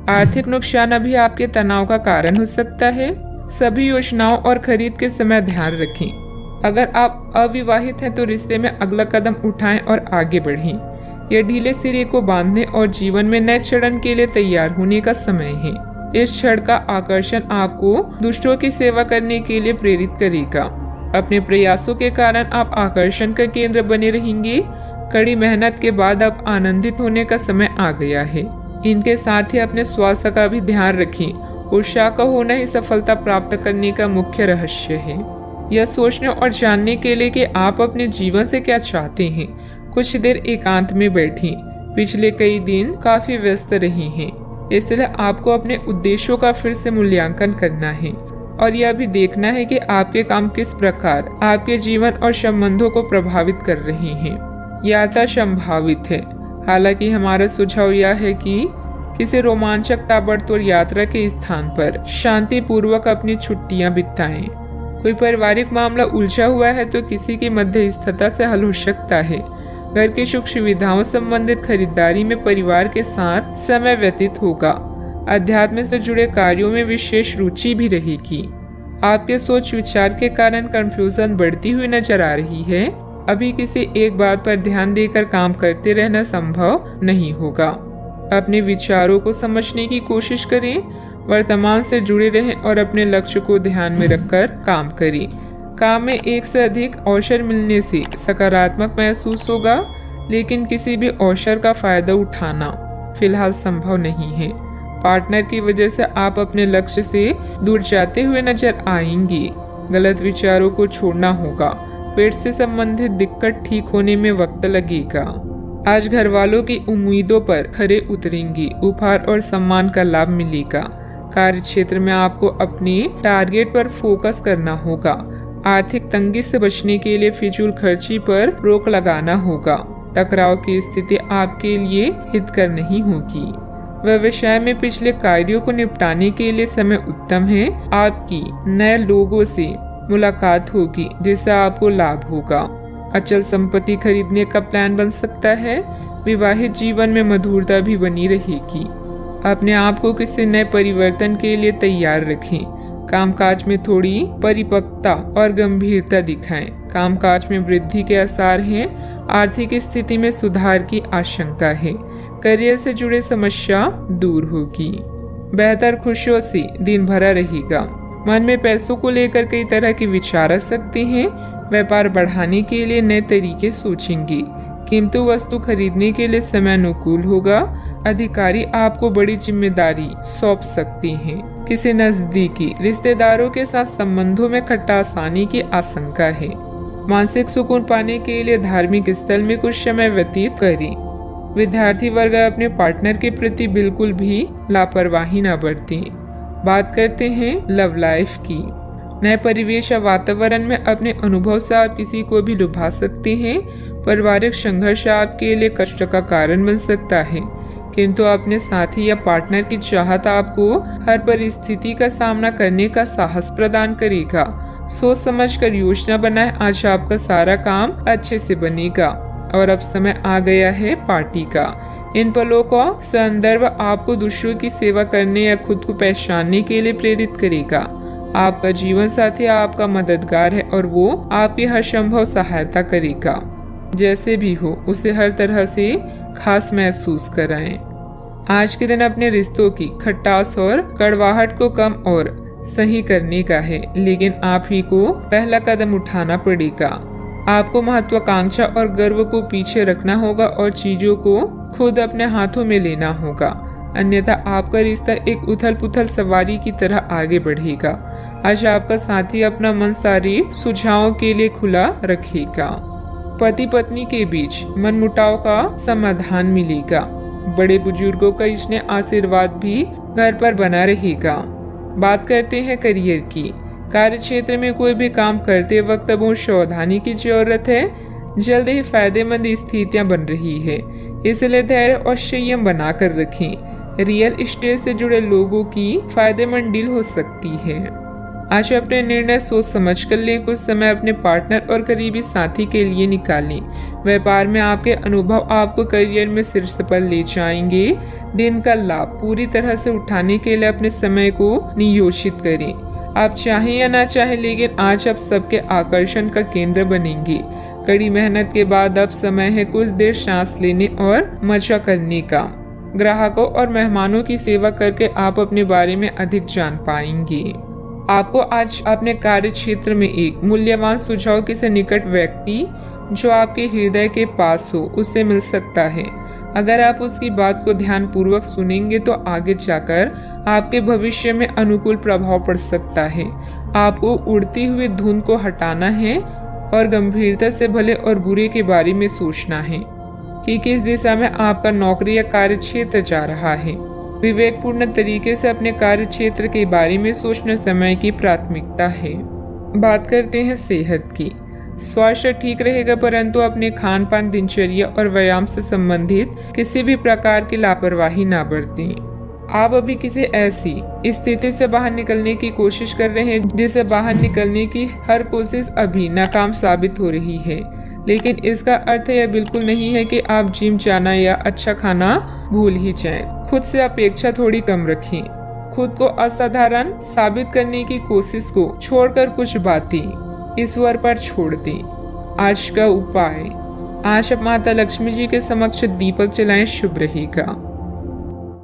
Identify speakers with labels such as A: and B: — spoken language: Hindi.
A: आर्थिक नुकसान अभी आपके तनाव का कारण हो सकता है। सभी योजनाओं और खरीद के समय ध्यान रखें। अगर आप अविवाहित हैं तो रिश्ते में अगला कदम उठाएं और आगे बढ़ें। यह ढीले सिरे को बांधने और जीवन में नए चरण के लिए तैयार होने का समय है। इस क्षण का आकर्षण आपको दूसरों की सेवा करने के लिए प्रेरित करेगा। अपने प्रयासों के कारण आप आकर्षण का केंद्र बने रहेंगे। कड़ी मेहनत के बाद अब आनंदित होने का समय आ गया है। इनके साथ ही अपने स्वास्थ्य का भी ध्यान रखें। उत्साह का होना ही सफलता प्राप्त करने का मुख्य रहस्य है। यह सोचने और जानने के लिए कि आप अपने जीवन से क्या चाहते हैं, कुछ देर एकांत में बैठें। पिछले कई दिन काफी व्यस्त रहे हैं, इसलिए आपको अपने उद्देश्यों का फिर से मूल्यांकन करना है और यह भी देखना है कि आपके काम किस प्रकार आपके जीवन और संबंधों को प्रभावित कर रहे हैं। यात्रा संभावित है, हालांकि हमारा सुझाव यह है कि किसी रोमांचक ताबड़तोड़ यात्रा के स्थान पर शांति पूर्वक अपनी छुट्टियां बिताएं। कोई पारिवारिक मामला उलझा हुआ है तो किसी की मध्यस्थता से हल हो सकता है। घर की सुख सुविधाओं संबंधित खरीदारी में परिवार के साथ समय व्यतीत होगा। अध्यात्म से जुड़े कार्यों में विशेष रुचि भी रहेगी। आपके सोच विचार के कारण कंफ्यूजन बढ़ती हुई नजर आ रही है। अभी किसी एक बात पर ध्यान देकर काम करते रहना संभव नहीं होगा। अपने विचारों को समझने की कोशिश करें, वर्तमान से जुड़े रहें और अपने लक्ष्य को ध्यान में रखकर काम करें। काम में एक से अधिक अवसर मिलने से सकारात्मक महसूस होगा, लेकिन किसी भी अवसर का फायदा उठाना फिलहाल संभव नहीं है। पार्टनर की वजह से आप अपने लक्ष्य से दूर जाते हुए नजर आएंगे। गलत विचारों को छोड़ना होगा। पेट से संबंधित दिक्कत ठीक होने में वक्त लगेगा। आज घर वालों की उम्मीदों पर खरे उतरेंगे। उपहार और सम्मान का लाभ मिलेगा। कार्य क्षेत्र में आपको अपने टारगेट पर फोकस करना होगा। आर्थिक तंगी से बचने के लिए फिजूल खर्ची पर रोक लगाना होगा। टकराव की स्थिति आपके लिए हितकर नहीं होगी। व्यवसाय में पिछले कार्यों को निपटाने के लिए समय उत्तम है। आपकी नए लोगों से मुलाकात होगी जिससे आपको लाभ होगा। अचल संपत्ति खरीदने का प्लान बन सकता है। विवाहित जीवन में मधुरता भी बनी रहेगी। अपने आप को किसी नए परिवर्तन के लिए तैयार रखें। कामकाज में थोड़ी परिपक्वता और गंभीरता दिखाएं। कामकाज में वृद्धि के आसार हैं। आर्थिक स्थिति में सुधार की आशंका है। करियर से जुड़े समस्या दूर होगी। बेहतर खुशियों से दिन भरा रहेगा। मन में पैसों को लेकर कई तरह के विचार आ सकते हैं। व्यापार बढ़ाने के लिए नए तरीके सोचेंगे। कीमती वस्तु खरीदने के लिए समय अनुकूल होगा। अधिकारी आपको बड़ी जिम्मेदारी सौंप सकते हैं। किसी नजदीकी रिश्तेदारों के साथ संबंधों में खटास आने की आशंका है। मानसिक सुकून पाने के लिए धार्मिक स्थल में कुछ समय व्यतीत करें। विद्यार्थी वर्ग अपने पार्टनर के प्रति बिल्कुल भी लापरवाही न बरतें। बात करते हैं लव लाइफ की। नए परिवेश या वातावरण में अपने अनुभव से आप किसी को भी लुभा सकते हैं। पारिवारिक संघर्ष आपके लिए कष्ट का कारण बन सकता है, किंतु अपने साथी या पार्टनर की चाहत आपको हर परिस्थिति का सामना करने का साहस प्रदान करेगा। सोच समझकर योजना बनाएं। आज आपका सारा काम अच्छे से बनेगा और अब समय आ गया है पार्टी का। इन पलों का संदर्भ आपको दूसरों की सेवा करने या खुद को पहचानने के लिए प्रेरित करेगा। आपका जीवन साथी आपका मददगार है और वो आपकी हर संभव सहायता करेगा। जैसे भी हो उसे हर तरह से खास महसूस कराएं। आज के दिन अपने रिश्तों की खटास और कड़वाहट को कम और सही करने का है, लेकिन आप ही को पहला कदम उठाना पड़ेगा। आपको महत्वाकांक्षा और गर्व को पीछे रखना होगा और चीजों को खुद अपने हाथों में लेना होगा, अन्यथा आपका रिश्ता एक उथल पुथल सवारी की तरह आगे बढ़ेगा। आज आपका साथी अपना मन सारे सुझावों के लिए खुला रखेगा। पति पत्नी के बीच मनमुटाव का समाधान मिलेगा। बड़े बुजुर्गों का स्नेह आशीर्वाद भी घर पर बना रहेगा। बात करते हैं करियर की। कार्य क्षेत्र में कोई भी काम करते वक्त बहुत सावधानी की जरूरत है। जल्द ही फायदेमंद स्थितियां बन रही है, इसलिए धैर्य और संयम बनाकर रखें। रियल एस्टेट से जुड़े लोगों की फायदेमंद डील हो सकती है। आज अपने निर्णय सोच समझ कर लें। कुछ समय अपने पार्टनर और करीबी साथी के लिए निकालें। व्यापार में आपके अनुभव आपको करियर में शीर्ष पर ले जाएंगे। दिन का लाभ पूरी तरह से उठाने के लिए अपने समय को नियोजित करें। आप चाहें या ना चाहें, लेकिन आज आप सबके आकर्षण का केंद्र बनेंगे। कड़ी मेहनत के बाद अब समय है कुछ देर सांस लेने और मजा करने का। ग्राहकों और मेहमानों की सेवा करके आप अपने बारे में अधिक जान पाएंगे। आपको आज अपने कार्य क्षेत्र में एक मूल्यवान सुझाव किसी निकट व्यक्ति जो आपके हृदय के पास हो उससे मिल सकता है। अगर आप उसकी बात को ध्यान पूर्वक सुनेंगे तो आगे जाकर आपके भविष्य में अनुकूल प्रभाव पड़ सकता है। आपको उड़ती हुई धुन को हटाना है और गंभीरता से भले और बुरे के बारे में सोचना है कि किस दिशा में आपका नौकरी या कार्य क्षेत्र जा रहा है। विवेकपूर्ण तरीके से अपने कार्य क्षेत्र के बारे में सोचना समय की प्राथमिकता है। बात करते हैं सेहत की। स्वास्थ्य ठीक रहेगा, परंतु अपने खान पान, दिनचर्या और व्यायाम से संबंधित किसी भी प्रकार की लापरवाही ना बरतें। आप अभी किसी ऐसी स्थिति से बाहर निकलने की कोशिश कर रहे हैं जिससे बाहर निकलने की हर कोशिश अभी नाकाम साबित हो रही है, लेकिन इसका अर्थ यह बिल्कुल नहीं है कि आप जिम जाना या अच्छा खाना भूल ही जाएं। खुद से अपेक्षा थोड़ी कम रखें। खुद को असाधारण साबित करने की कोशिश को छोड़कर कुछ बातें ईश्वर पर छोड़ दें। आज का उपाय, आज आप माता लक्ष्मी जी के समक्ष दीपक जलाएं, शुभ रहेगा।